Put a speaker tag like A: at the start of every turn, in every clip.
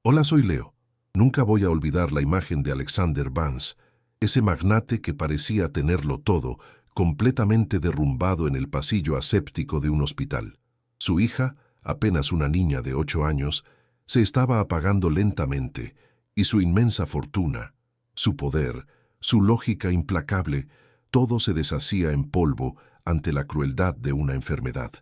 A: Hola, soy Leo. Nunca voy a olvidar la imagen de Alexander Vance, ese magnate que parecía tenerlo todo, completamente derrumbado en el pasillo aséptico de un hospital. Su hija, apenas una niña de 8 años, se estaba apagando lentamente, y su inmensa fortuna, su poder, su lógica implacable, todo se deshacía en polvo ante la crueldad de una enfermedad.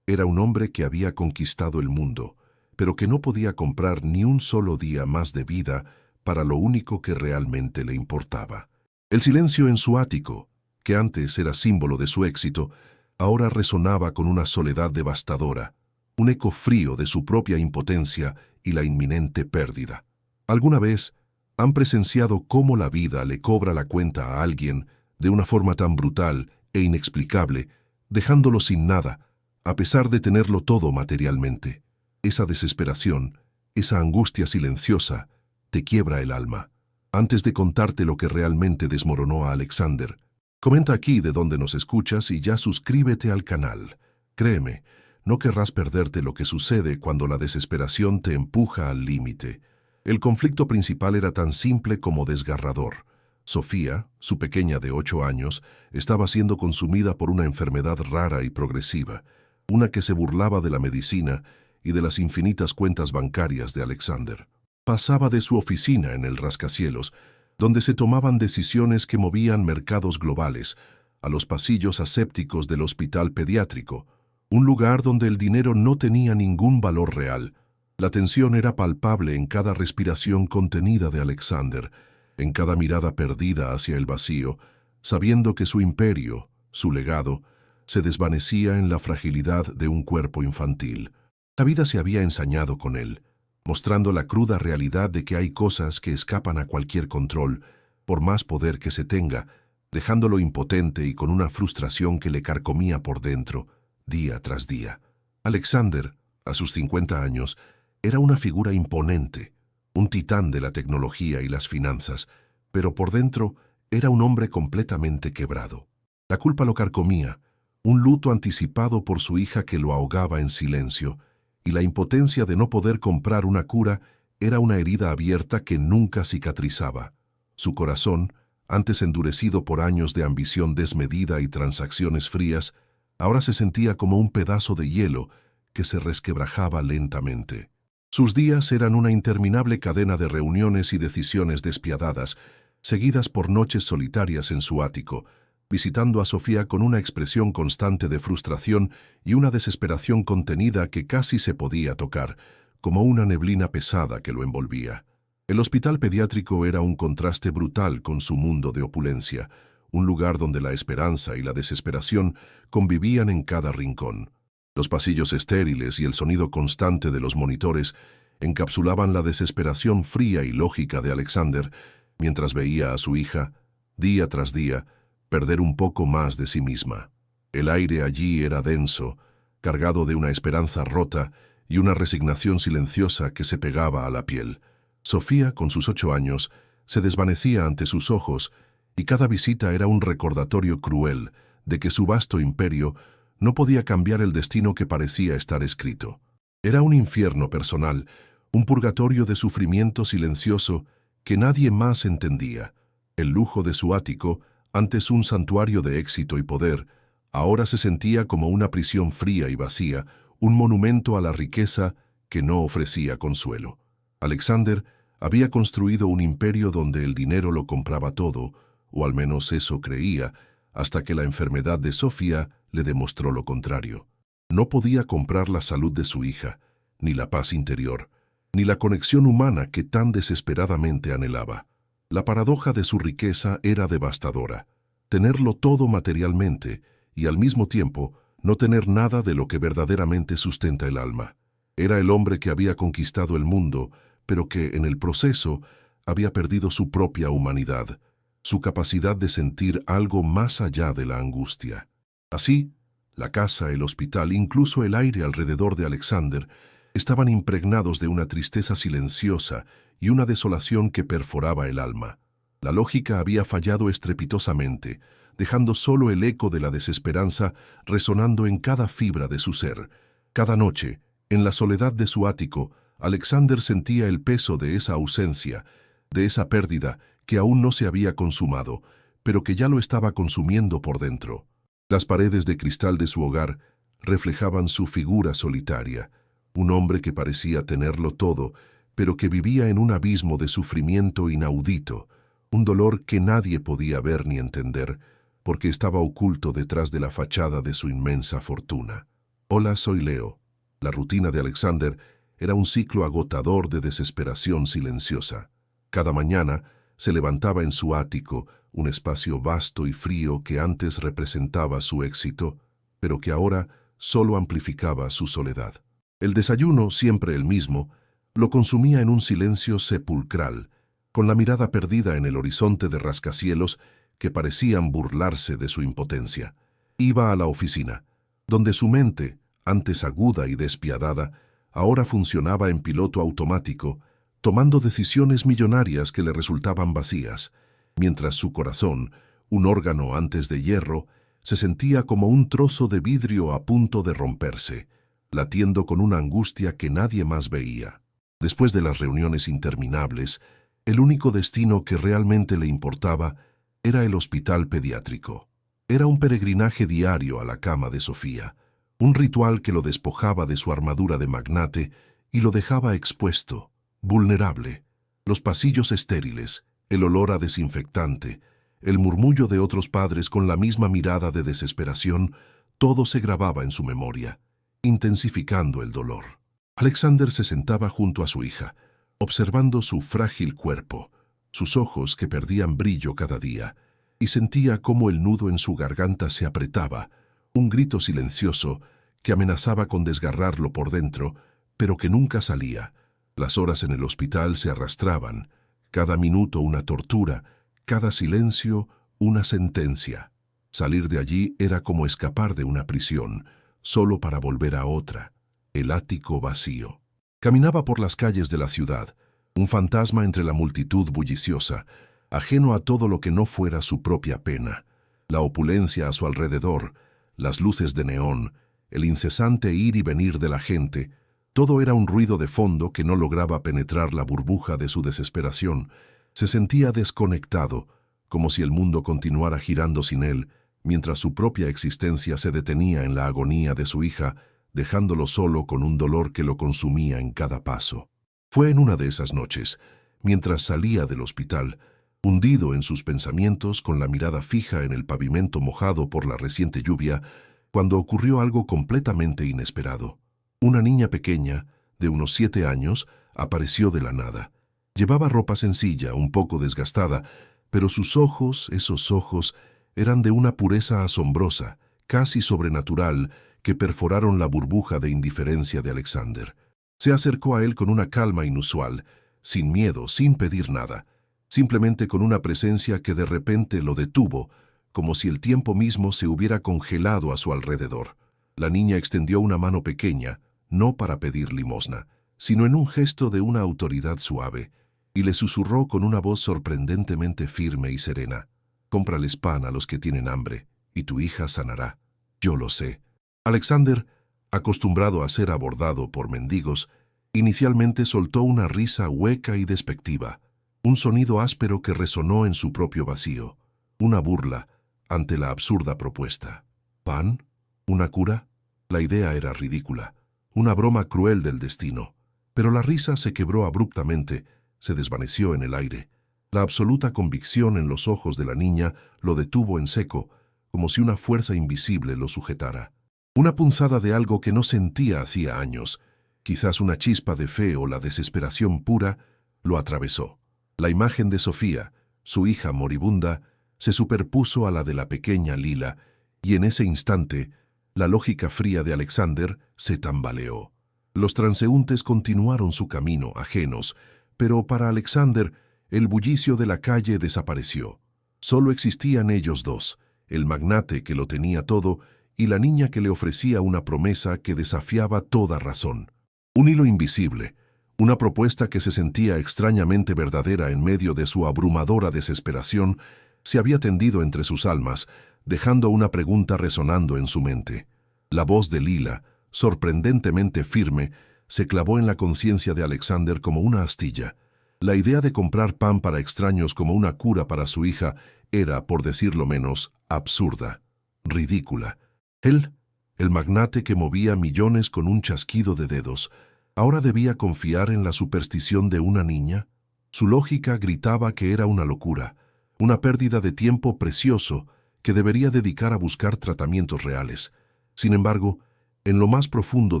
A: Era un hombre que había conquistado el mundo, pero que no podía comprar ni un solo día más de vida para lo único que realmente le importaba. El silencio en su ático, que antes era símbolo de su éxito, ahora resonaba con una soledad devastadora, un eco frío de su propia impotencia y la inminente pérdida. ¿Alguna vez han presenciado cómo la vida le cobra la cuenta a alguien de una forma tan brutal e inexplicable, dejándolo sin nada, a pesar de tenerlo todo materialmente? Esa desesperación, esa angustia silenciosa, te quiebra el alma. Antes de contarte lo que realmente desmoronó a Alexander, comenta aquí de dónde nos escuchas y ya suscríbete al canal. Créeme, no querrás perderte lo que sucede cuando la desesperación te empuja al límite. El conflicto principal era tan simple como desgarrador. Sofía, su pequeña de 8 años, estaba siendo consumida por una enfermedad rara y progresiva, una que se burlaba de la medicina y de las infinitas cuentas bancarias de Alexander. Pasaba de su oficina en el rascacielos, donde se tomaban decisiones que movían mercados globales, a los pasillos asépticos del hospital pediátrico, un lugar donde el dinero no tenía ningún valor real. La tensión era palpable en cada respiración contenida de Alexander, en cada mirada perdida hacia el vacío, sabiendo que su imperio, su legado, se desvanecía en la fragilidad de un cuerpo infantil. La vida se había ensañado con él, mostrando la cruda realidad de que hay cosas que escapan a cualquier control, por más poder que se tenga, dejándolo impotente y con una frustración que le carcomía por dentro, día tras día. Alexander, a sus 50 años, era una figura imponente, un titán de la tecnología y las finanzas, pero por dentro era un hombre completamente quebrado. La culpa lo carcomía, un luto anticipado por su hija que lo ahogaba en silencio, y la impotencia de no poder comprar una cura era una herida abierta que nunca cicatrizaba. Su corazón, antes endurecido por años de ambición desmedida y transacciones frías, ahora se sentía como un pedazo de hielo que se resquebrajaba lentamente. Sus días eran una interminable cadena de reuniones y decisiones despiadadas, seguidas por noches solitarias en su ático, visitando a Sofía con una expresión constante de frustración y una desesperación contenida que casi se podía tocar, como una neblina pesada que lo envolvía. El hospital pediátrico era un contraste brutal con su mundo de opulencia, un lugar donde la esperanza y la desesperación convivían en cada rincón. Los pasillos estériles y el sonido constante de los monitores encapsulaban la desesperación fría y lógica de Alexander, mientras veía a su hija, día tras día, perder un poco más de sí misma. El aire allí era denso, cargado de una esperanza rota y una resignación silenciosa que se pegaba a la piel. Sofía, con sus 8 años, se desvanecía ante sus ojos, y cada visita era un recordatorio cruel de que su vasto imperio no podía cambiar el destino que parecía estar escrito. Era un infierno personal, un purgatorio de sufrimiento silencioso que nadie más entendía. El lujo de su ático, antes un santuario de éxito y poder, ahora se sentía como una prisión fría y vacía, un monumento a la riqueza que no ofrecía consuelo. Alexander había construido un imperio donde el dinero lo compraba todo, o al menos eso creía, hasta que la enfermedad de Sofía le demostró lo contrario. No podía comprar la salud de su hija, ni la paz interior, ni la conexión humana que tan desesperadamente anhelaba. La paradoja de su riqueza era devastadora: tenerlo todo materialmente y al mismo tiempo no tener nada de lo que verdaderamente sustenta el alma. Era el hombre que había conquistado el mundo, pero que en el proceso había perdido su propia humanidad, su capacidad de sentir algo más allá de la angustia. Así, la casa, el hospital, incluso el aire alrededor de Alexander, estaban impregnados de una tristeza silenciosa y una desolación que perforaba el alma. La lógica había fallado estrepitosamente, dejando solo el eco de la desesperanza resonando en cada fibra de su ser. Cada noche, en la soledad de su ático, Alexander sentía el peso de esa ausencia, de esa pérdida que aún no se había consumado, pero que ya lo estaba consumiendo por dentro. Las paredes de cristal de su hogar reflejaban su figura solitaria, un hombre que parecía tenerlo todo, pero que vivía en un abismo de sufrimiento inaudito, un dolor que nadie podía ver ni entender, porque estaba oculto detrás de la fachada de su inmensa fortuna. Hola, soy Leo. La rutina de Alexander era un ciclo agotador de desesperación silenciosa. Cada mañana se levantaba en su ático, un espacio vasto y frío que antes representaba su éxito, pero que ahora solo amplificaba su soledad. El desayuno, siempre el mismo, lo consumía en un silencio sepulcral, con la mirada perdida en el horizonte de rascacielos que parecían burlarse de su impotencia. Iba a la oficina, donde su mente, antes aguda y despiadada, ahora funcionaba en piloto automático, tomando decisiones millonarias que le resultaban vacías, mientras su corazón, un órgano antes de hierro, se sentía como un trozo de vidrio a punto de romperse, latiendo con una angustia que nadie más veía. Después de las reuniones interminables, el único destino que realmente le importaba era el hospital pediátrico. Era un peregrinaje diario a la cama de Sofía, un ritual que lo despojaba de su armadura de magnate y lo dejaba expuesto, vulnerable. Los pasillos estériles, el olor a desinfectante, el murmullo de otros padres con la misma mirada de desesperación, todo se grababa en su memoria, intensificando el dolor. Alexander se sentaba junto a su hija, observando su frágil cuerpo, sus ojos que perdían brillo cada día, y sentía cómo el nudo en su garganta se apretaba, un grito silencioso que amenazaba con desgarrarlo por dentro, pero que nunca salía. Las horas en el hospital se arrastraban, cada minuto una tortura, cada silencio una sentencia. Salir de allí era como escapar de una prisión, solo para volver a otra, el ático vacío. Caminaba por las calles de la ciudad, un fantasma entre la multitud bulliciosa, ajeno a todo lo que no fuera su propia pena. La opulencia a su alrededor, las luces de neón, el incesante ir y venir de la gente, todo era un ruido de fondo que no lograba penetrar la burbuja de su desesperación. Se sentía desconectado, como si el mundo continuara girando sin él, mientras su propia existencia se detenía en la agonía de su hija, dejándolo solo con un dolor que lo consumía en cada paso. Fue en una de esas noches, mientras salía del hospital, hundido en sus pensamientos con la mirada fija en el pavimento mojado por la reciente lluvia, cuando ocurrió algo completamente inesperado. Una niña pequeña, de unos 7 años, apareció de la nada. Llevaba ropa sencilla, un poco desgastada, pero sus ojos, esos ojos, eran de una pureza asombrosa, casi sobrenatural, que perforaron la burbuja de indiferencia de Alexander. Se acercó a él con una calma inusual, sin miedo, sin pedir nada, simplemente con una presencia que de repente lo detuvo, como si el tiempo mismo se hubiera congelado a su alrededor. La niña extendió una mano pequeña, no para pedir limosna, sino en un gesto de una autoridad suave, y le susurró con una voz sorprendentemente firme y serena: «Cómprales pan a los que tienen hambre, y tu hija sanará. Yo lo sé». Alexander, acostumbrado a ser abordado por mendigos, inicialmente soltó una risa hueca y despectiva, un sonido áspero que resonó en su propio vacío, una burla ante la absurda propuesta. ¿Pan? ¿Una cura? La idea era ridícula, una broma cruel del destino, pero la risa se quebró abruptamente, se desvaneció en el aire. La absoluta convicción en los ojos de la niña lo detuvo en seco, como si una fuerza invisible lo sujetara. Una punzada de algo que no sentía hacía años, quizás una chispa de fe o la desesperación pura, lo atravesó. La imagen de Sofía, su hija moribunda, se superpuso a la de la pequeña Lila, y en ese instante, la lógica fría de Alexander se tambaleó. Los transeúntes continuaron su camino, ajenos, pero para Alexander, el bullicio de la calle desapareció. Solo existían ellos dos, el magnate que lo tenía todo y la niña que le ofrecía una promesa que desafiaba toda razón. Un hilo invisible, una propuesta que se sentía extrañamente verdadera en medio de su abrumadora desesperación, se había tendido entre sus almas, dejando una pregunta resonando en su mente. La voz de Lila, sorprendentemente firme, se clavó en la conciencia de Alexander como una astilla. La idea de comprar pan para extraños como una cura para su hija era, por decirlo menos, absurda, ridícula. Él, el magnate que movía millones con un chasquido de dedos, ¿ahora debía confiar en la superstición de una niña? Su lógica gritaba que era una locura, una pérdida de tiempo precioso que debería dedicar a buscar tratamientos reales. Sin embargo, en lo más profundo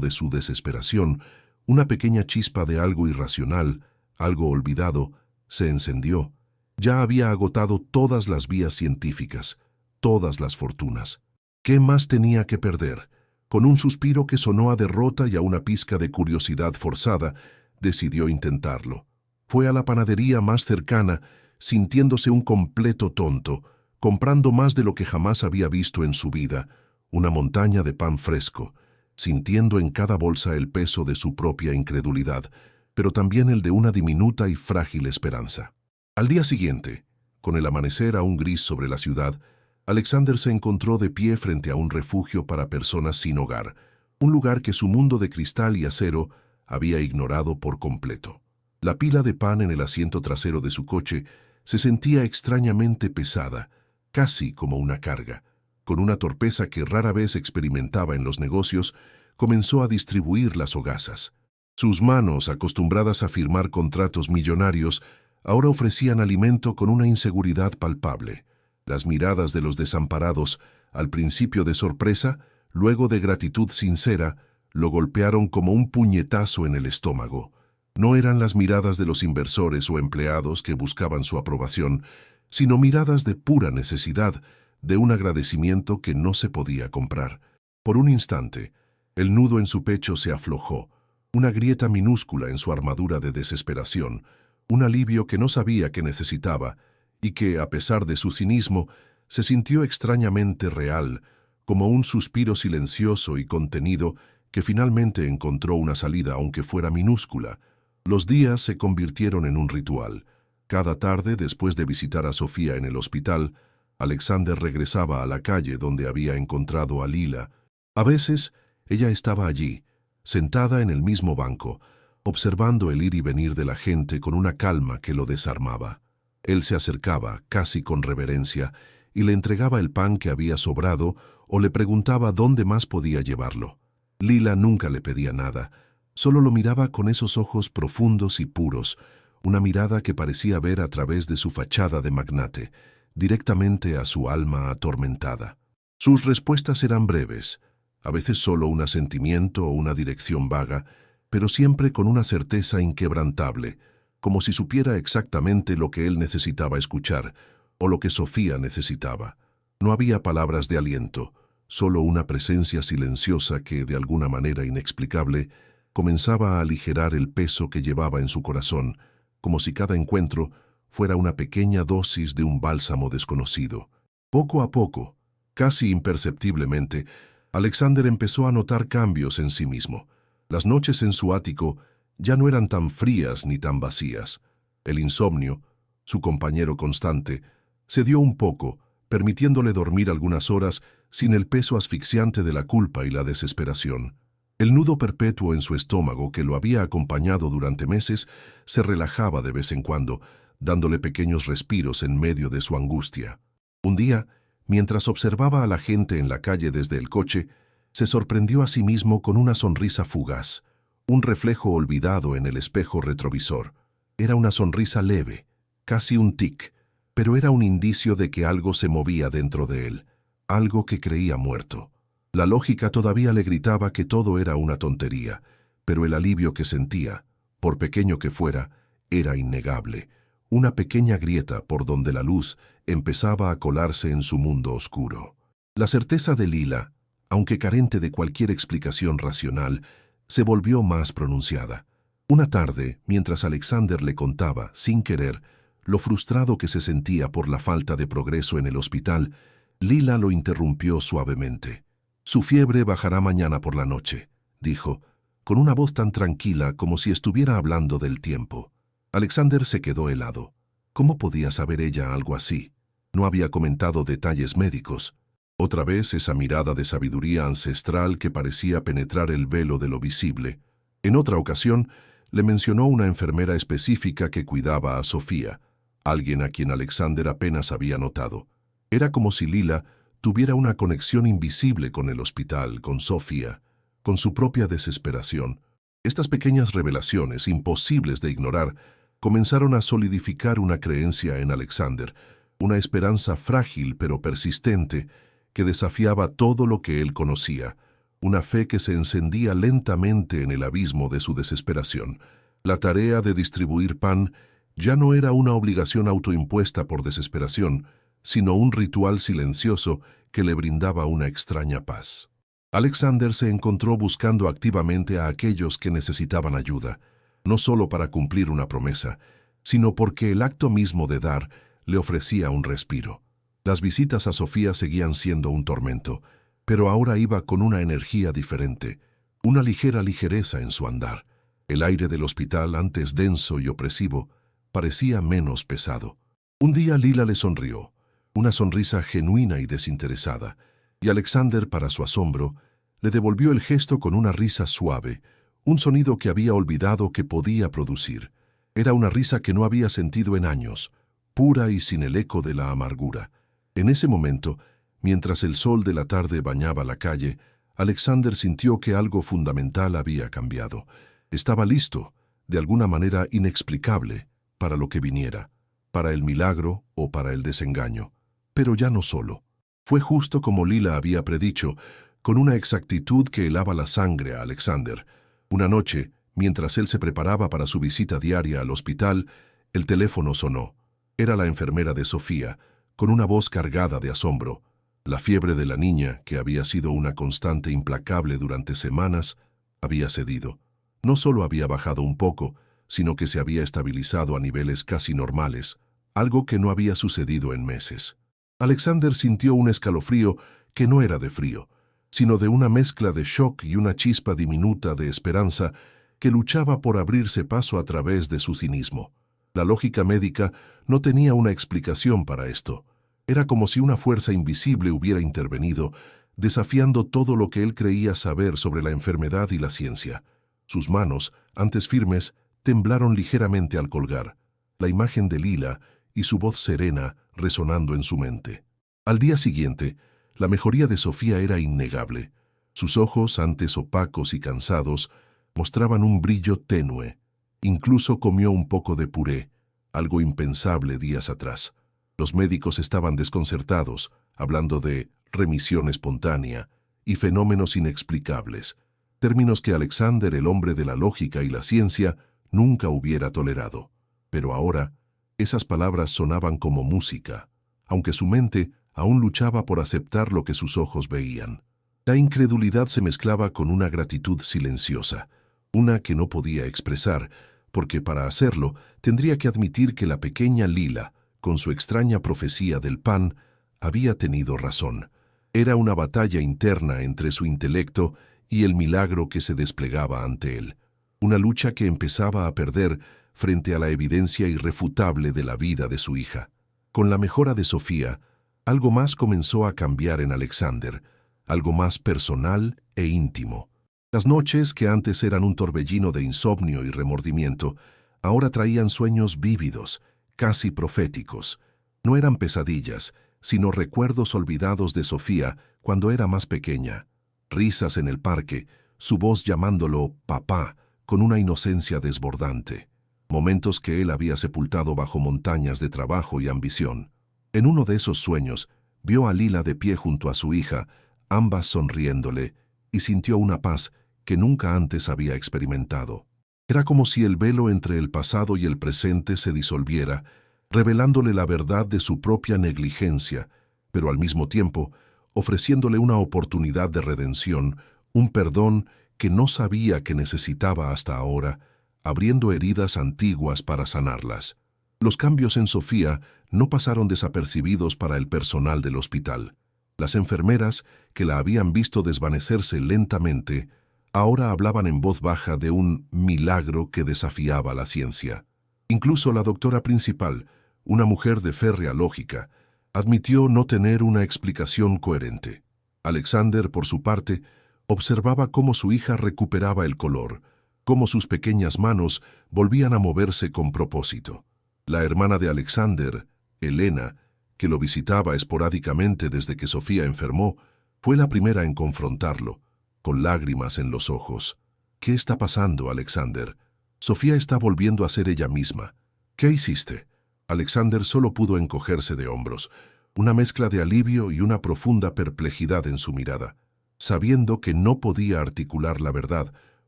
A: de su desesperación, una pequeña chispa de algo irracional, algo olvidado, se encendió. Ya había agotado todas las vías científicas, todas las fortunas. ¿Qué más tenía que perder? Con un suspiro que sonó a derrota y a una pizca de curiosidad forzada, decidió intentarlo. Fue a la panadería más cercana, sintiéndose un completo tonto, comprando más de lo que jamás había visto en su vida, una montaña de pan fresco, sintiendo en cada bolsa el peso de su propia incredulidad, pero también el de una diminuta y frágil esperanza. Al día siguiente, con el amanecer aún gris sobre la ciudad, Alexander se encontró de pie frente a un refugio para personas sin hogar, un lugar que su mundo de cristal y acero había ignorado por completo. La pila de pan en el asiento trasero de su coche se sentía extrañamente pesada, casi como una carga. Con una torpeza que rara vez experimentaba en los negocios, comenzó a distribuir las hogazas. Sus manos, acostumbradas a firmar contratos millonarios, ahora ofrecían alimento con una inseguridad palpable. Las miradas de los desamparados, al principio de sorpresa, luego de gratitud sincera, lo golpearon como un puñetazo en el estómago. No eran las miradas de los inversores o empleados que buscaban su aprobación, sino miradas de pura necesidad, de un agradecimiento que no se podía comprar. Por un instante, el nudo en su pecho se aflojó, una grieta minúscula en su armadura de desesperación, un alivio que no sabía que necesitaba y que, a pesar de su cinismo, se sintió extrañamente real, como un suspiro silencioso y contenido que finalmente encontró una salida aunque fuera minúscula. Los días se convirtieron en un ritual. Cada tarde, después de visitar a Sofía en el hospital, Alexander regresaba a la calle donde había encontrado a Lila. A veces, ella estaba allí, sentada en el mismo banco, observando el ir y venir de la gente con una calma que lo desarmaba. Él se acercaba, casi con reverencia, y le entregaba el pan que había sobrado o le preguntaba dónde más podía llevarlo. Lila nunca le pedía nada, solo lo miraba con esos ojos profundos y puros, una mirada que parecía ver a través de su fachada de magnate, directamente a su alma atormentada. Sus respuestas eran breves, a veces solo un asentimiento o una dirección vaga, pero siempre con una certeza inquebrantable, como si supiera exactamente lo que él necesitaba escuchar, o lo que Sofía necesitaba. No había palabras de aliento, solo una presencia silenciosa que, de alguna manera inexplicable, comenzaba a aligerar el peso que llevaba en su corazón, como si cada encuentro fuera una pequeña dosis de un bálsamo desconocido. Poco a poco, casi imperceptiblemente, Alexander empezó a notar cambios en sí mismo. Las noches en su ático ya no eran tan frías ni tan vacías. El insomnio, su compañero constante, cedió un poco, permitiéndole dormir algunas horas sin el peso asfixiante de la culpa y la desesperación. El nudo perpetuo en su estómago que lo había acompañado durante meses se relajaba de vez en cuando, dándole pequeños respiros en medio de su angustia. Un día, mientras observaba a la gente en la calle desde el coche, se sorprendió a sí mismo con una sonrisa fugaz, un reflejo olvidado en el espejo retrovisor. Era una sonrisa leve, casi un tic, pero era un indicio de que algo se movía dentro de él, algo que creía muerto. La lógica todavía le gritaba que todo era una tontería, pero el alivio que sentía, por pequeño que fuera, era innegable. Una pequeña grieta por donde la luz empezaba a colarse en su mundo oscuro. La certeza de Lila, aunque carente de cualquier explicación racional, se volvió más pronunciada. Una tarde, mientras Alexander le contaba, sin querer, lo frustrado que se sentía por la falta de progreso en el hospital, Lila lo interrumpió suavemente. «Su fiebre bajará mañana por la noche», dijo, con una voz tan tranquila como si estuviera hablando del tiempo. Alexander se quedó helado. ¿Cómo podía saber ella algo así? No había comentado detalles médicos. Otra vez esa mirada de sabiduría ancestral que parecía penetrar el velo de lo visible. En otra ocasión, le mencionó una enfermera específica que cuidaba a Sofía, alguien a quien Alexander apenas había notado. Era como si Lila tuviera una conexión invisible con el hospital, con Sofía, con su propia desesperación. Estas pequeñas revelaciones, imposibles de ignorar, comenzaron a solidificar una creencia en Alexander, una esperanza frágil pero persistente que desafiaba todo lo que él conocía, una fe que se encendía lentamente en el abismo de su desesperación. La tarea de distribuir pan ya no era una obligación autoimpuesta por desesperación, sino un ritual silencioso que le brindaba una extraña paz. Alexander se encontró buscando activamente a aquellos que necesitaban ayuda, no solo para cumplir una promesa, sino porque el acto mismo de dar le ofrecía un respiro. Las visitas a Sofía seguían siendo un tormento, pero ahora iba con una energía diferente, una ligera ligereza en su andar. El aire del hospital, antes denso y opresivo, parecía menos pesado. Un día Lila le sonrió, una sonrisa genuina y desinteresada, y Alexander, para su asombro, le devolvió el gesto con una risa suave, un sonido que había olvidado que podía producir. Era una risa que no había sentido en años, pura y sin el eco de la amargura. En ese momento, mientras el sol de la tarde bañaba la calle, Alexander sintió que algo fundamental había cambiado. Estaba listo, de alguna manera inexplicable, para lo que viniera, para el milagro o para el desengaño. Pero ya no solo. Fue justo como Lila había predicho, con una exactitud que helaba la sangre a Alexander. Una noche, mientras él se preparaba para su visita diaria al hospital, el teléfono sonó. Era la enfermera de Sofía, con una voz cargada de asombro. La fiebre de la niña, que había sido una constante implacable durante semanas, había cedido. No solo había bajado un poco, sino que se había estabilizado a niveles casi normales, algo que no había sucedido en meses. Alexander sintió un escalofrío que no era de frío, sino de una mezcla de shock y una chispa diminuta de esperanza que luchaba por abrirse paso a través de su cinismo. La lógica médica no tenía una explicación para esto. Era como si una fuerza invisible hubiera intervenido, desafiando todo lo que él creía saber sobre la enfermedad y la ciencia. Sus manos, antes firmes, temblaron ligeramente al colgar, la imagen de Lila y su voz serena resonando en su mente. Al día siguiente, la mejoría de Sofía era innegable. Sus ojos, antes opacos y cansados, mostraban un brillo tenue. Incluso comió un poco de puré, algo impensable días atrás. Los médicos estaban desconcertados, hablando de remisión espontánea y fenómenos inexplicables, términos que Alexander, el hombre de la lógica y la ciencia, nunca hubiera tolerado. Pero ahora, esas palabras sonaban como música, aunque su mente aún luchaba por aceptar lo que sus ojos veían. La incredulidad se mezclaba con una gratitud silenciosa, una que no podía expresar, porque para hacerlo tendría que admitir que la pequeña Lila, con su extraña profecía del pan, había tenido razón. Era una batalla interna entre su intelecto y el milagro que se desplegaba ante él. Una lucha que empezaba a perder frente a la evidencia irrefutable de la vida de su hija. Con la mejora de Sofía, algo más comenzó a cambiar en Alexander, algo más personal e íntimo. Las noches, que antes eran un torbellino de insomnio y remordimiento, ahora traían sueños vívidos, casi proféticos. No eran pesadillas, sino recuerdos olvidados de Sofía cuando era más pequeña. Risas en el parque, su voz llamándolo papá, con una inocencia desbordante. Momentos que él había sepultado bajo montañas de trabajo y ambición. En uno de esos sueños, vio a Lila de pie junto a su hija, ambas sonriéndole, y sintió una paz que nunca antes había experimentado. Era como si el velo entre el pasado y el presente se disolviera, revelándole la verdad de su propia negligencia, pero al mismo tiempo ofreciéndole una oportunidad de redención, un perdón que no sabía que necesitaba hasta ahora, abriendo heridas antiguas para sanarlas. Los cambios en Sofía no pasaron desapercibidos para el personal del hospital. Las enfermeras, que la habían visto desvanecerse lentamente, ahora hablaban en voz baja de un milagro que desafiaba la ciencia. Incluso la doctora principal, una mujer de férrea lógica, admitió no tener una explicación coherente. Alexander, por su parte, observaba cómo su hija recuperaba el color, cómo sus pequeñas manos volvían a moverse con propósito. La hermana de Alexander, Elena, que lo visitaba esporádicamente desde que Sofía enfermó, fue la primera en confrontarlo, con lágrimas en los ojos. «¿Qué está pasando, Alexander? Sofía está volviendo a ser ella misma. ¿Qué hiciste?» Alexander solo pudo encogerse de hombros, una mezcla de alivio y una profunda perplejidad en su mirada, sabiendo que no podía articular la verdad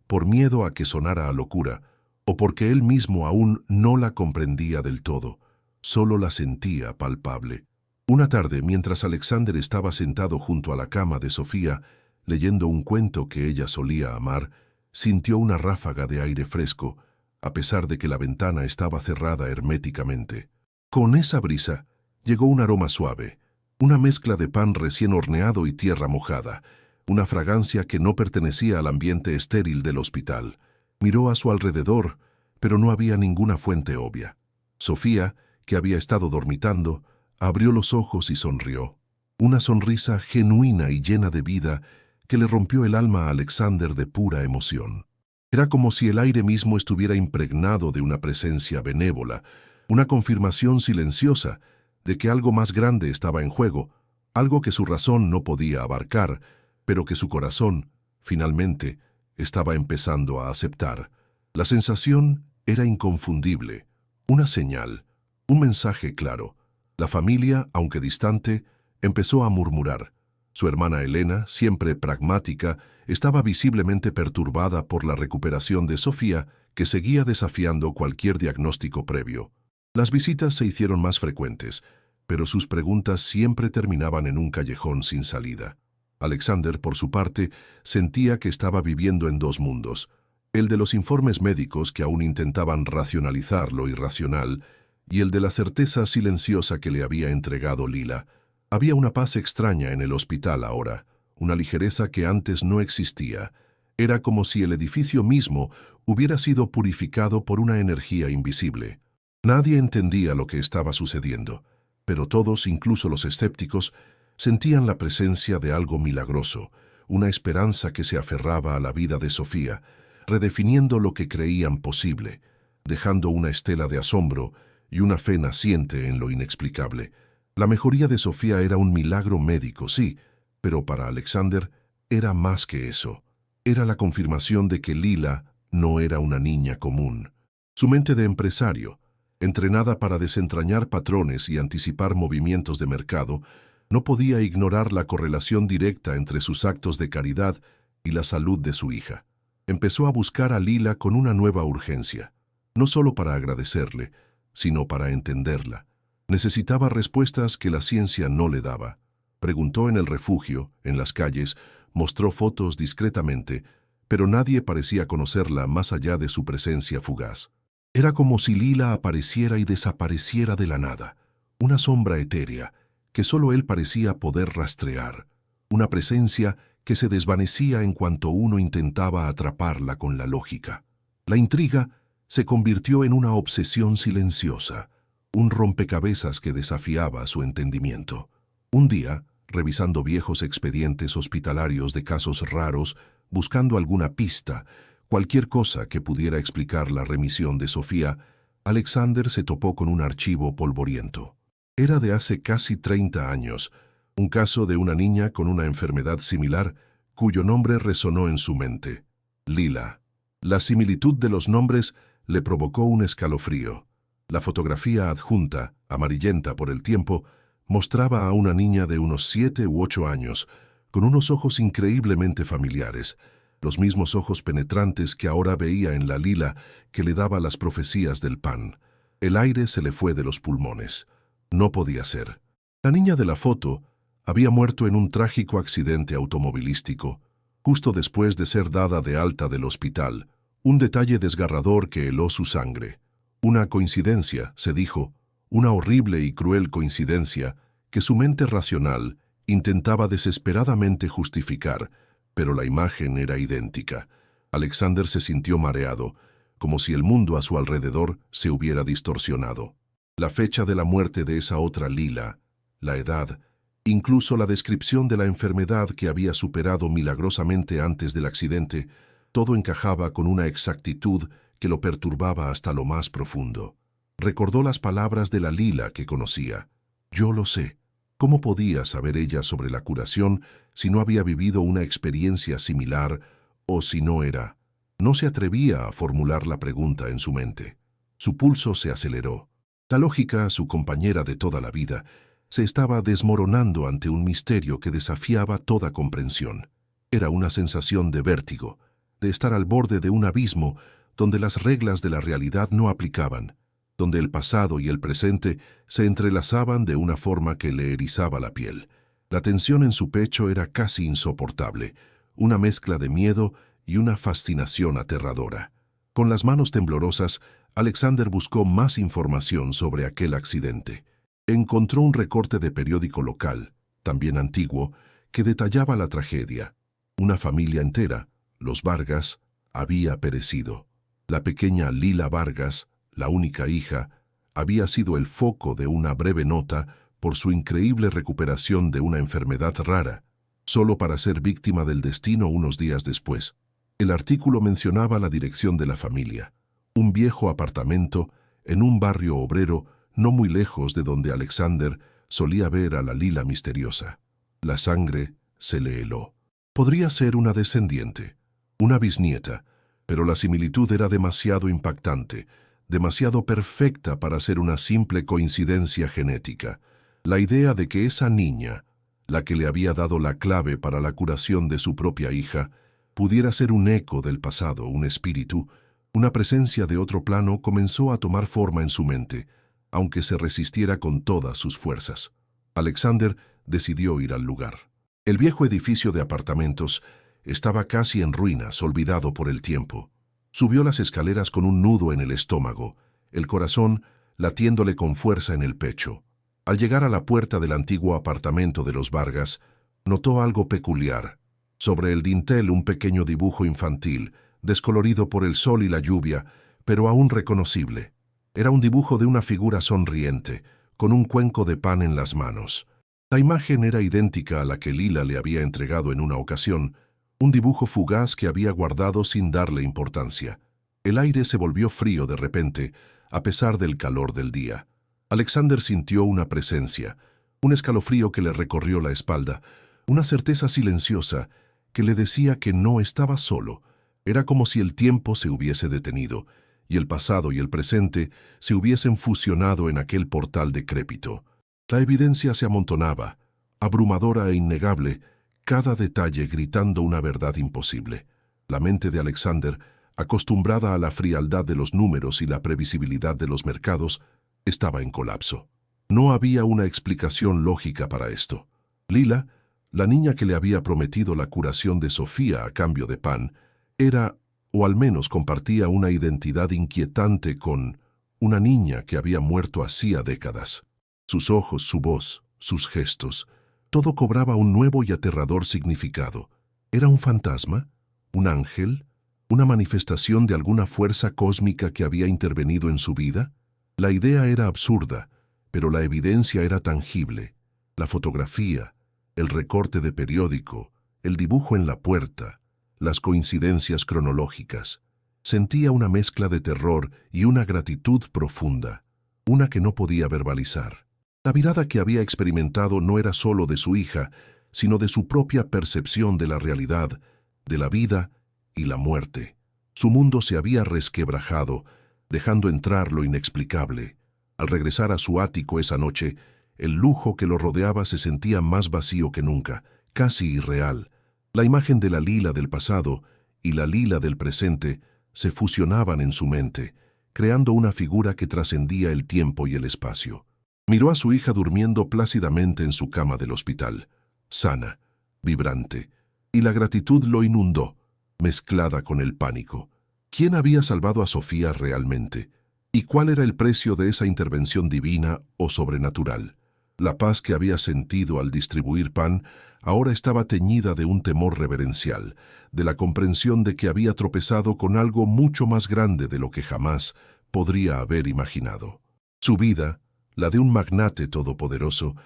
A: por miedo a que sonara a locura, o porque él mismo aún no la comprendía del todo, solo la sentía palpable. Una tarde, mientras Alexander estaba sentado junto a la cama de Sofía, leyendo un cuento que ella solía amar, sintió una ráfaga de aire fresco, a pesar de que la ventana estaba cerrada herméticamente. Con esa brisa llegó un aroma suave, una mezcla de pan recién horneado y tierra mojada, una fragancia que no pertenecía al ambiente estéril del hospital. Miró a su alrededor, pero no había ninguna fuente obvia. Sofía, que había estado dormitando, abrió los ojos y sonrió. Una sonrisa genuina y llena de vida que le rompió el alma a Alexander de pura emoción. Era como si el aire mismo estuviera impregnado de una presencia benévola, una confirmación silenciosa de que algo más grande estaba en juego, algo que su razón no podía abarcar, pero que su corazón, finalmente, estaba empezando a aceptar. La sensación era inconfundible, una señal, un mensaje claro. La familia, aunque distante, empezó a murmurar. Su hermana Elena, siempre pragmática, estaba visiblemente perturbada por la recuperación de Sofía, que seguía desafiando cualquier diagnóstico previo. Las visitas se hicieron más frecuentes, pero sus preguntas siempre terminaban en un callejón sin salida. Alexander, por su parte, sentía que estaba viviendo en dos mundos: el de los informes médicos que aún intentaban racionalizar lo irracional y el de la certeza silenciosa que le había entregado Lila. Había una paz extraña en el hospital ahora, una ligereza que antes no existía. Era como si el edificio mismo hubiera sido purificado por una energía invisible. Nadie entendía lo que estaba sucediendo, pero todos, incluso los escépticos, sentían la presencia de algo milagroso, una esperanza que se aferraba a la vida de Sofía, redefiniendo lo que creían posible, dejando una estela de asombro y una fe naciente en lo inexplicable. La mejoría de Sofía era un milagro médico, sí, pero para Alexander era más que eso. Era la confirmación de que Lila no era una niña común. Su mente de empresario, entrenada para desentrañar patrones y anticipar movimientos de mercado, no podía ignorar la correlación directa entre sus actos de caridad y la salud de su hija. Empezó a buscar a Lila con una nueva urgencia, no solo para agradecerle, sino para entenderla. Necesitaba respuestas que la ciencia no le daba. Preguntó en el refugio, en las calles, mostró fotos discretamente, pero nadie parecía conocerla más allá de su presencia fugaz. Era como si Lila apareciera y desapareciera de la nada, una sombra etérea que solo él parecía poder rastrear, una presencia que se desvanecía en cuanto uno intentaba atraparla con la lógica. La intriga se convirtió en una obsesión silenciosa, un rompecabezas que desafiaba su entendimiento. Un día, revisando viejos expedientes hospitalarios de casos raros, buscando alguna pista, cualquier cosa que pudiera explicar la remisión de Sofía, Alexander se topó con un archivo polvoriento. Era de hace casi 30 años, un caso de una niña con una enfermedad similar, cuyo nombre resonó en su mente: Lila. La similitud de los nombres le provocó un escalofrío. La fotografía adjunta, amarillenta por el tiempo, mostraba a una niña de unos 7 u 8 años, con unos ojos increíblemente familiares, los mismos ojos penetrantes que ahora veía en la Lila que le daba las profecías del pan. El aire se le fue de los pulmones. No podía ser. La niña de la foto había muerto en un trágico accidente automovilístico, justo después de ser dada de alta del hospital, un detalle desgarrador que heló su sangre. Una coincidencia, se dijo, una horrible y cruel coincidencia que su mente racional intentaba desesperadamente justificar, pero la imagen era idéntica. Alexander se sintió mareado, como si el mundo a su alrededor se hubiera distorsionado. La fecha de la muerte de esa otra Lila, la edad, incluso la descripción de la enfermedad que había superado milagrosamente antes del accidente, Todo encajaba con una exactitud que lo perturbaba hasta lo más profundo. Recordó las palabras de la Lila que conocía. Yo lo sé. ¿Cómo podía saber ella sobre la curación si no había vivido una experiencia similar o si no era? No se atrevía a formular la pregunta en su mente. Su pulso se aceleró. La lógica, su compañera de toda la vida, se estaba desmoronando ante un misterio que desafiaba toda comprensión. Era una sensación de vértigo, de estar al borde de un abismo donde las reglas de la realidad no aplicaban, donde el pasado y el presente se entrelazaban de una forma que le erizaba la piel. La tensión en su pecho era casi insoportable, una mezcla de miedo y una fascinación aterradora. Con las manos temblorosas, Alexander buscó más información sobre aquel accidente. Encontró un recorte de periódico local, también antiguo, que detallaba la tragedia. Una familia entera, los Vargas, había perecido. La pequeña Lila Vargas, la única hija, había sido el foco de una breve nota por su increíble recuperación de una enfermedad rara, solo para ser víctima del destino unos días después. El artículo mencionaba la dirección de la familia, un viejo apartamento en un barrio obrero no muy lejos de donde Alexander solía ver a la Lila misteriosa. La sangre se le heló. Podría ser una descendiente, una bisnieta, pero la similitud era demasiado impactante, demasiado perfecta para ser una simple coincidencia genética. La idea de que esa niña, la que le había dado la clave para la curación de su propia hija, pudiera ser un eco del pasado, un espíritu, una presencia de otro plano, comenzó a tomar forma en su mente, aunque se resistiera con todas sus fuerzas. Alexander decidió ir al lugar. El viejo edificio de apartamentos estaba casi en ruinas, olvidado por el tiempo. Subió las escaleras con un nudo en el estómago, el corazón latiéndole con fuerza en el pecho. Al llegar a la puerta del antiguo apartamento de los Vargas, notó algo peculiar. Sobre el dintel un pequeño dibujo infantil, descolorido por el sol y la lluvia, pero aún reconocible. Era un dibujo de una figura sonriente, con un cuenco de pan en las manos. La imagen era idéntica a la que Lila le había entregado en una ocasión, un dibujo fugaz que había guardado sin darle importancia. El aire se volvió frío de repente, a pesar del calor del día. Alexander sintió una presencia, un escalofrío que le recorrió la espalda, una certeza silenciosa que le decía que no estaba solo. Era como si el tiempo se hubiese detenido, y el pasado y el presente se hubiesen fusionado en aquel portal decrépito. La evidencia se amontonaba, abrumadora e innegable, cada detalle gritando una verdad imposible. La mente de Alexander, acostumbrada a la frialdad de los números y la previsibilidad de los mercados, estaba en colapso. No había una explicación lógica para esto. Lila, la niña que le había prometido la curación de Sofía a cambio de pan, era, o al menos compartía una identidad inquietante con una niña que había muerto hacía décadas. Sus ojos, su voz, sus gestos, todo cobraba un nuevo y aterrador significado. ¿Era un fantasma? ¿Un ángel? ¿Una manifestación de alguna fuerza cósmica que había intervenido en su vida? La idea era absurda, pero la evidencia era tangible. La fotografía, el recorte de periódico, el dibujo en la puerta, las coincidencias cronológicas. Sentía una mezcla de terror y una gratitud profunda, una que no podía verbalizar. La mirada que había experimentado no era solo de su hija, sino de su propia percepción de la realidad, de la vida y la muerte. Su mundo se había resquebrajado, dejando entrar lo inexplicable. Al regresar a su ático esa noche, el lujo que lo rodeaba se sentía más vacío que nunca, casi irreal. La imagen de la Lila del pasado y la Lila del presente se fusionaban en su mente, creando una figura que trascendía el tiempo y el espacio. Miró a su hija durmiendo plácidamente en su cama del hospital, sana, vibrante, y la gratitud lo inundó, mezclada con el pánico. ¿Quién había salvado a Sofía realmente? ¿Y cuál era el precio de esa intervención divina o sobrenatural? La paz que había sentido al distribuir pan ahora estaba teñida de un temor reverencial, de la comprensión de que había tropezado con algo mucho más grande de lo que jamás podría haber imaginado. Su vida, la de un magnate todopoderoso,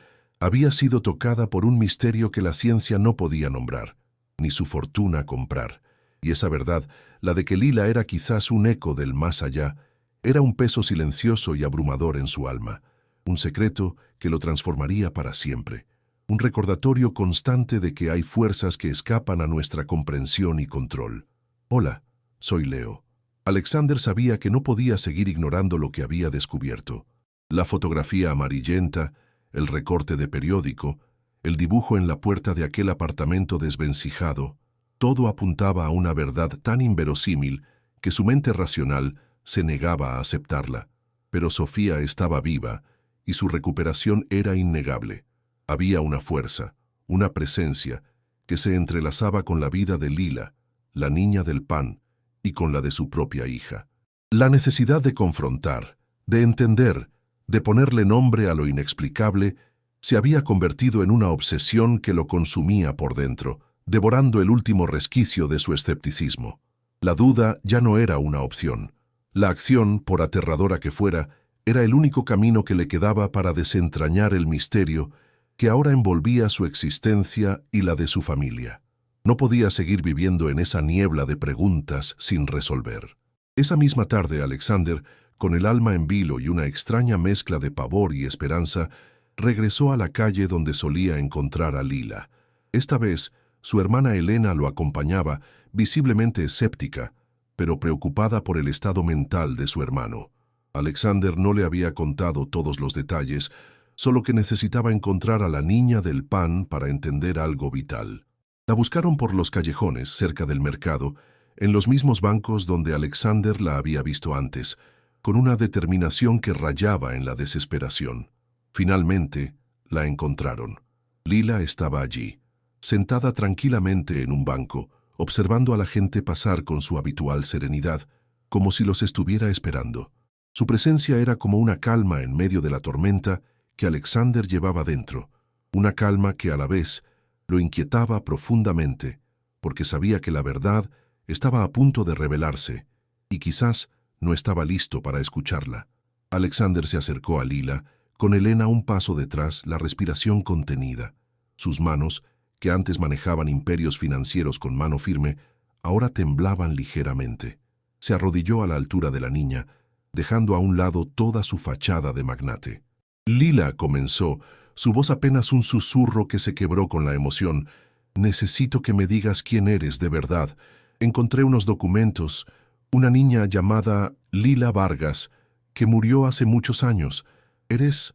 A: había sido tocada por un misterio que la ciencia no podía nombrar, ni su fortuna comprar, Y esa verdad, la de que Lila era quizás un eco del más allá, era un peso silencioso y abrumador en su alma, un secreto que lo transformaría para siempre, un recordatorio constante de que hay fuerzas que escapan a nuestra comprensión y control. Hola, soy Leo. Alexander sabía que no podía seguir ignorando lo que había descubierto. La fotografía amarillenta, el recorte de periódico, el dibujo en la puerta de aquel apartamento desvencijado, todo apuntaba a una verdad tan inverosímil que su mente racional se negaba a aceptarla. Pero Sofía estaba viva y su recuperación era innegable. Había una fuerza, una presencia, que se entrelazaba con la vida de Lila, la niña del pan, y con la de su propia hija. La necesidad de confrontar, de entender, de ponerle nombre a lo inexplicable, se había convertido en una obsesión que lo consumía por dentro, devorando el último resquicio de su escepticismo. La duda ya no era una opción. La acción, por aterradora que fuera, era el único camino que le quedaba para desentrañar el misterio que ahora envolvía su existencia y la de su familia. No podía seguir viviendo en esa niebla de preguntas sin resolver. Esa misma tarde, Alexander, con el alma en vilo y una extraña mezcla de pavor y esperanza, regresó a la calle donde solía encontrar a Lila. Esta vez, su hermana Elena lo acompañaba, visiblemente escéptica, pero preocupada por el estado mental de su hermano. Alexander no le había contado todos los detalles, solo que necesitaba encontrar a la niña del pan para entender algo vital. La buscaron por los callejones, cerca del mercado, en los mismos bancos donde Alexander la había visto antes, con una determinación que rayaba en la desesperación. Finalmente, la encontraron. Lila estaba allí, sentada tranquilamente en un banco, observando a la gente pasar con su habitual serenidad, como si los estuviera esperando. Su presencia era como una calma en medio de la tormenta que Alexander llevaba dentro, una calma que a la vez lo inquietaba profundamente, porque sabía que la verdad estaba a punto de revelarse, y quizás no estaba listo para escucharla. Alexander se acercó a Lila, con Elena un paso detrás, la respiración contenida. Sus manos, que antes manejaban imperios financieros con mano firme, ahora temblaban ligeramente. Se arrodilló a la altura de la niña, dejando a un lado toda su fachada de magnate. Lila comenzó, su voz apenas un susurro que se quebró con la emoción. Necesito que me digas quién eres de verdad. Encontré unos documentos, una niña llamada Lila Vargas, que murió hace muchos años. ¿Eres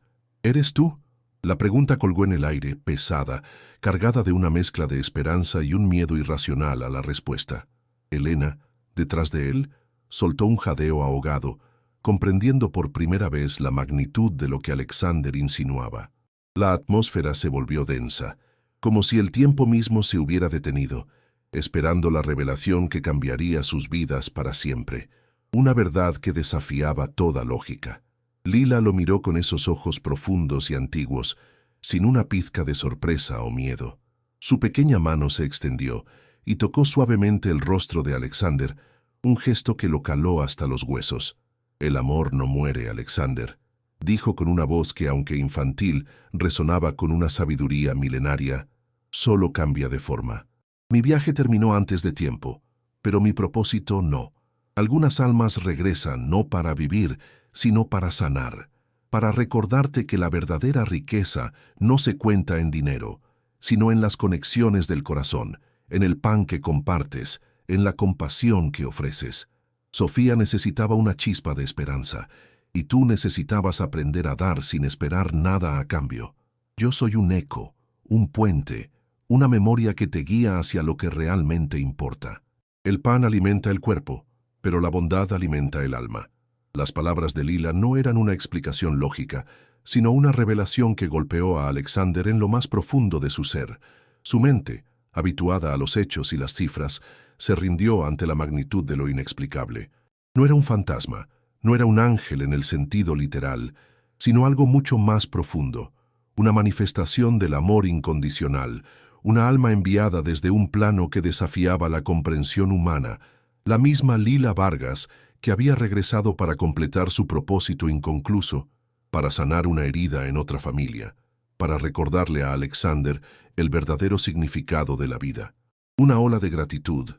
A: tú? La pregunta colgó en el aire, pesada, cargada de una mezcla de esperanza y un miedo irracional a la respuesta. Elena, detrás de él, soltó un jadeo ahogado, comprendiendo por primera vez la magnitud de lo que Alexander insinuaba. La atmósfera se volvió densa, como si el tiempo mismo se hubiera detenido, esperando la revelación que cambiaría sus vidas para siempre, una verdad que desafiaba toda lógica. Lila lo miró con esos ojos profundos y antiguos, sin una pizca de sorpresa o miedo. Su pequeña mano se extendió y tocó suavemente el rostro de Alexander, un gesto que lo caló hasta los huesos. «El amor no muere, Alexander», dijo con una voz que, aunque infantil, resonaba con una sabiduría milenaria. «Solo cambia de forma. Mi viaje terminó antes de tiempo, pero mi propósito no. Algunas almas regresan no para vivir, sino para sanar, para recordarte que la verdadera riqueza no se cuenta en dinero, sino en las conexiones del corazón, en el pan que compartes, en la compasión que ofreces. Sofía necesitaba una chispa de esperanza, y tú necesitabas aprender a dar sin esperar nada a cambio. Yo soy un eco, un puente, una memoria que te guía hacia lo que realmente importa. El pan alimenta el cuerpo, pero la bondad alimenta el alma». Las palabras de Lila no eran una explicación lógica, sino una revelación que golpeó a Alexander en lo más profundo de su ser. Su mente, habituada a los hechos y las cifras, se rindió ante la magnitud de lo inexplicable. No era un fantasma, no era un ángel en el sentido literal, sino algo mucho más profundo, una manifestación del amor incondicional, una alma enviada desde un plano que desafiaba la comprensión humana, la misma Lila Vargas, que había regresado para completar su propósito inconcluso, para sanar una herida en otra familia, para recordarle a Alexander el verdadero significado de la vida. Una ola de gratitud,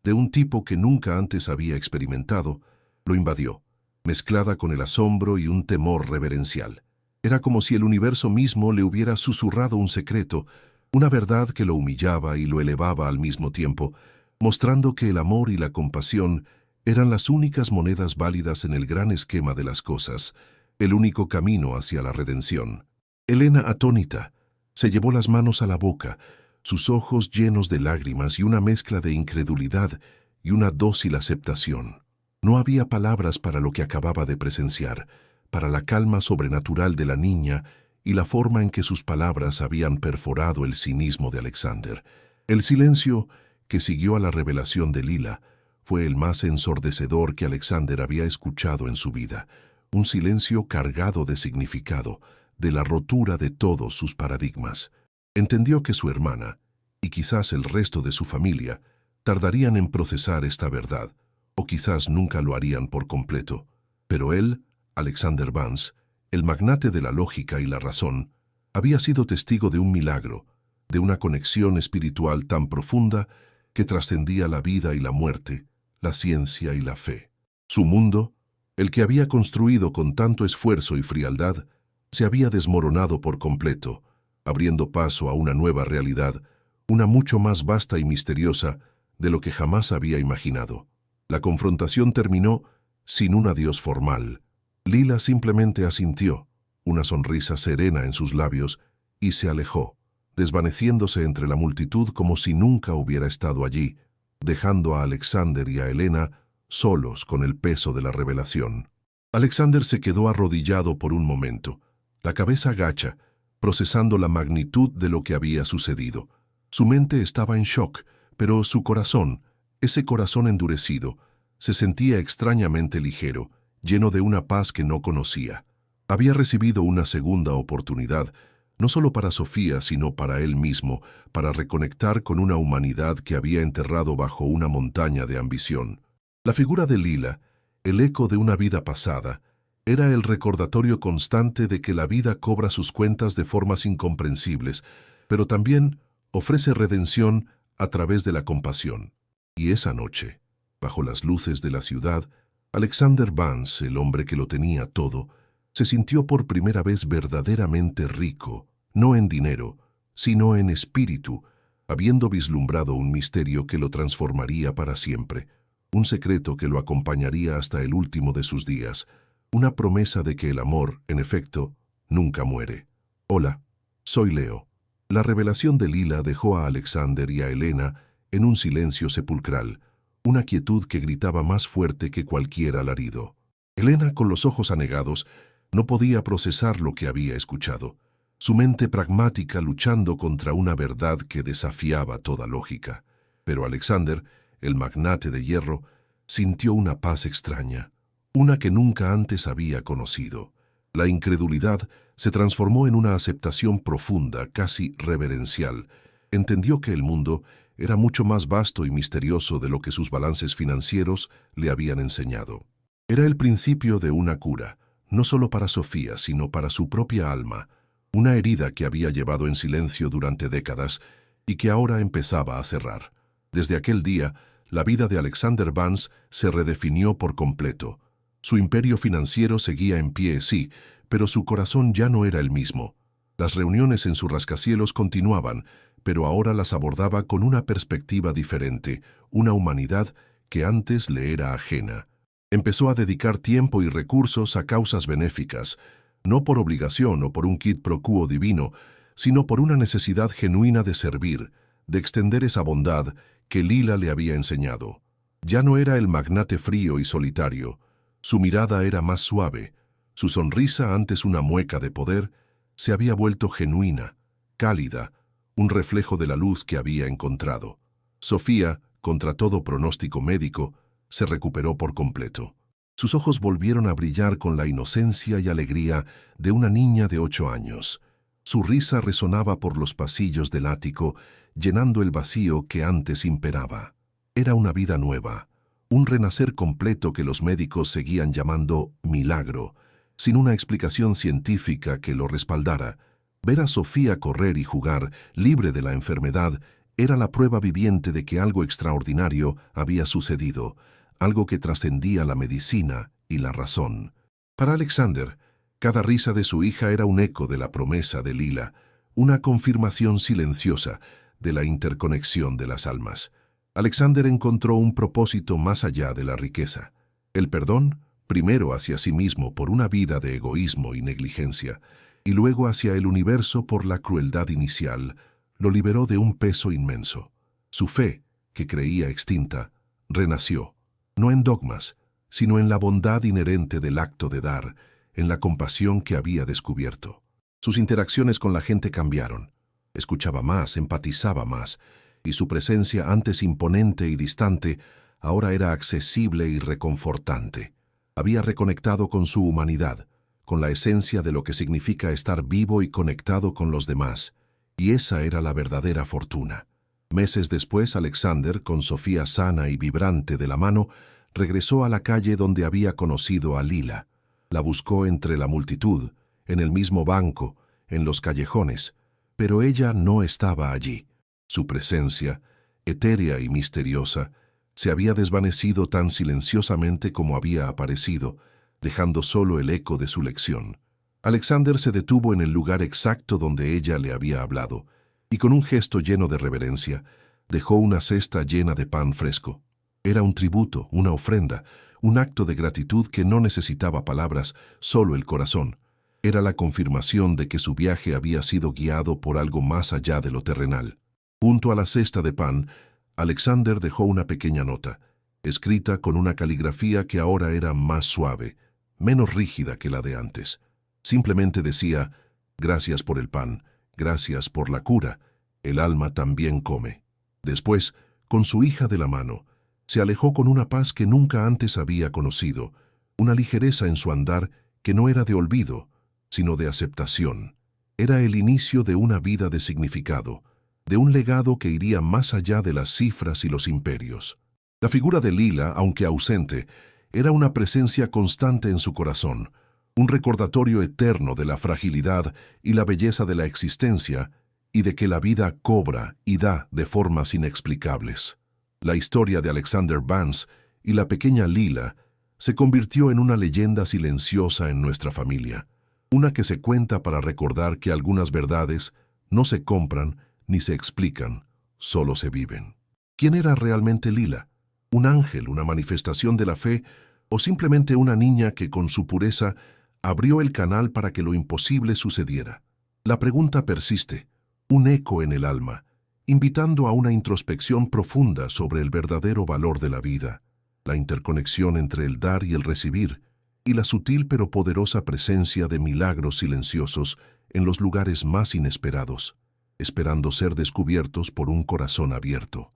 A: de un tipo que nunca antes había experimentado, lo invadió, mezclada con el asombro y un temor reverencial. Era como si el universo mismo le hubiera susurrado un secreto, una verdad que lo humillaba y lo elevaba al mismo tiempo, mostrando que el amor y la compasión eran las únicas monedas válidas en el gran esquema de las cosas, el único camino hacia la redención. Elena, atónita, se llevó las manos a la boca, sus ojos llenos de lágrimas y una mezcla de incredulidad y una dócil aceptación. No había palabras para lo que acababa de presenciar, para la calma sobrenatural de la niña y la forma en que sus palabras habían perforado el cinismo de Alexander. El silencio que siguió a la revelación de Lila fue el más ensordecedor que Alexander había escuchado en su vida, un silencio cargado de significado, de la rotura de todos sus paradigmas. Entendió que su hermana, y quizás el resto de su familia, tardarían en procesar esta verdad, o quizás nunca lo harían por completo. Pero él, Alexander Vance, el magnate de la lógica y la razón, había sido testigo de un milagro, de una conexión espiritual tan profunda que trascendía la vida y la muerte, la ciencia y la fe. Su mundo, el que había construido con tanto esfuerzo y frialdad, se había desmoronado por completo, abriendo paso a una nueva realidad, una mucho más vasta y misteriosa de lo que jamás había imaginado. La confrontación terminó sin un adiós formal. Lila simplemente asintió, una sonrisa serena en sus labios, y se alejó, desvaneciéndose entre la multitud como si nunca hubiera estado allí, dejando a Alexander y a Elena solos con el peso de la revelación. Alexander se quedó arrodillado por un momento, la cabeza gacha, procesando la magnitud de lo que había sucedido. Su mente estaba en shock, pero su corazón, ese corazón endurecido, se sentía extrañamente ligero, lleno de una paz que no conocía. Había recibido una segunda oportunidad, no solo para Sofía, sino para él mismo, para reconectar con una humanidad que había enterrado bajo una montaña de ambición. La figura de Lila, el eco de una vida pasada, era el recordatorio constante de que la vida cobra sus cuentas de formas incomprensibles, pero también ofrece redención a través de la compasión. Y esa noche, bajo las luces de la ciudad, Alexander Vance, el hombre que lo tenía todo, se sintió por primera vez verdaderamente rico, no en dinero, sino en espíritu, habiendo vislumbrado un misterio que lo transformaría para siempre, un secreto que lo acompañaría hasta el último de sus días, una promesa de que el amor, en efecto, nunca muere. Hola, soy Leo. La revelación de Lila dejó a Alexander y a Elena en un silencio sepulcral, una quietud que gritaba más fuerte que cualquier alarido. Elena, con los ojos anegados, no podía procesar lo que había escuchado, su mente pragmática luchando contra una verdad que desafiaba toda lógica. Pero Alexander, el magnate de hierro, sintió una paz extraña, una que nunca antes había conocido. La incredulidad se transformó en una aceptación profunda, casi reverencial. Entendió que el mundo era mucho más vasto y misterioso de lo que sus balances financieros le habían enseñado. Era el principio de una cura, no solo para Sofía, sino para su propia alma, una herida que había llevado en silencio durante décadas y que ahora empezaba a cerrar. Desde aquel día, la vida de Alexander Vance se redefinió por completo. Su imperio financiero seguía en pie, sí, pero su corazón ya no era el mismo. Las reuniones en su rascacielos continuaban, pero ahora las abordaba con una perspectiva diferente, una humanidad que antes le era ajena. Empezó a dedicar tiempo y recursos a causas benéficas, no por obligación o por un quid pro quo divino, sino por una necesidad genuina de servir, de extender esa bondad que Lila le había enseñado. Ya no era el magnate frío y solitario. Su mirada era más suave. Su sonrisa, antes una mueca de poder, se había vuelto genuina, cálida, un reflejo de la luz que había encontrado. Sofía, contra todo pronóstico médico, se recuperó por completo. Sus ojos volvieron a brillar con la inocencia y alegría de una niña de 8 años. Su risa resonaba por los pasillos del ático, llenando el vacío que antes imperaba. Era una vida nueva, un renacer completo que los médicos seguían llamando milagro, sin una explicación científica que lo respaldara. Ver a Sofía correr y jugar, libre de la enfermedad, Era la prueba viviente de que algo extraordinario había sucedido, algo que trascendía la medicina y la razón. Para Alexander, cada risa de su hija era un eco de la promesa de Lila, una confirmación silenciosa de la interconexión de las almas. Alexander encontró un propósito más allá de la riqueza. El perdón, primero hacia sí mismo por una vida de egoísmo y negligencia, y luego hacia el universo por la crueldad inicial, lo liberó de un peso inmenso. Su fe, que creía extinta, renació, no en dogmas, sino en la bondad inherente del acto de dar, en la compasión que había descubierto. Sus interacciones con la gente cambiaron. Escuchaba más, empatizaba más, y su presencia, antes imponente y distante, ahora era accesible y reconfortante. Había reconectado con su humanidad, con la esencia de lo que significa estar vivo y conectado con los demás, y esa era la verdadera fortuna. Meses después, Alexander, con Sofía sana y vibrante de la mano, regresó a la calle donde había conocido a Lila. La buscó entre la multitud, en el mismo banco, en los callejones, pero ella no estaba allí. Su presencia, etérea y misteriosa, se había desvanecido tan silenciosamente como había aparecido, dejando solo el eco de su lección. Alexander se detuvo en el lugar exacto donde ella le había hablado, y con un gesto lleno de reverencia, dejó una cesta llena de pan fresco. Era un tributo, una ofrenda, un acto de gratitud que no necesitaba palabras, solo el corazón. Era la confirmación de que su viaje había sido guiado por algo más allá de lo terrenal. Junto a la cesta de pan, Alexander dejó una pequeña nota, escrita con una caligrafía que ahora era más suave, menos rígida que la de antes. Simplemente decía: «Gracias por el pan, gracias por la cura, el alma también come». Después, con su hija de la mano, se alejó con una paz que nunca antes había conocido, una ligereza en su andar que no era de olvido, sino de aceptación. Era el inicio de una vida de significado, de un legado que iría más allá de las cifras y los imperios. La figura de Lila, aunque ausente, era una presencia constante en su corazón, un recordatorio eterno de la fragilidad y la belleza de la existencia y de que la vida cobra y da de formas inexplicables. La historia de Alexander Vance y la pequeña Lila se convirtió en una leyenda silenciosa en nuestra familia, una que se cuenta para recordar que algunas verdades no se compran ni se explican, solo se viven. ¿Quién era realmente Lila? ¿Un ángel, una manifestación de la fe, o simplemente una niña que con su pureza abrió el canal para que lo imposible sucediera? La pregunta persiste, un eco en el alma, invitando a una introspección profunda sobre el verdadero valor de la vida, la interconexión entre el dar y el recibir, y la sutil pero poderosa presencia de milagros silenciosos en los lugares más inesperados, esperando ser descubiertos por un corazón abierto.